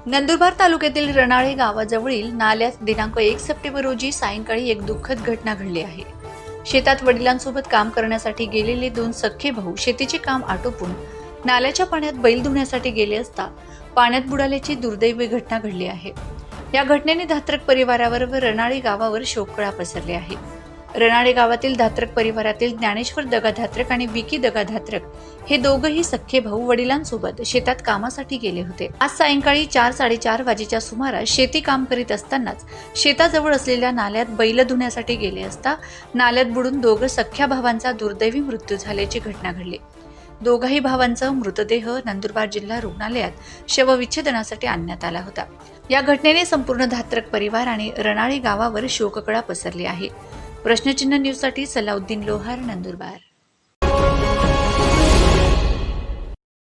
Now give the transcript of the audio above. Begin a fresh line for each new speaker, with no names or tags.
नंदुरबार तालुक्यातील रणाळे गावाजवळील नाल्यात दिनांक 1 सप्टेंबर रोजी सायंकाळी एक दुःखद घटना घडली आहे। शेतात वडिलांसोबत काम करण्यासाठी गेलेले दोन सख्खे भाऊ शेतीचे काम आटोपून नाल्याच्या पाण्यात बैल धुण्यासाठी गेले असता पाण्यात बुडाल्याची दुर्दैवी घटना घडली आहे। या घटनेने धात्रक परिवारावर व रणाळे गावावर शोककळा पसरली आहे। रणाळे गावातील धात्रक परिवारातील ज्ञानेश्वर दगा धात्रक आणि विकी दगा धात्रक हे दोघंही सख्खे भाऊ वडिलांसोबत शेतात कामासाठी गेले होते। आज सायंकाळी 4-4:30 वाजेच्या सुमारास शेती काम करीत असतानाच शेताजवळ असलेल्या नाल्यात बैल धुण्यासाठी गेले असता नाल्यात बुडून दोघं सख्ख्या भावांचा दुर्दैवी मृत्यू झाल्याची घटना घडली। दोघाही भावांचा मृतदेह नंदुरबार जिल्हा रुग्णालयात शवविच्छेदनासाठी आणण्यात आला होता। या घटनेने संपूर्ण धात्रक परिवार आणि रणाळे गावावर शोककळा पसरली आहे। प्रश्नचिन्ह न्यूजसाठी सलाउद्दीन लोहार, नंदुरबार।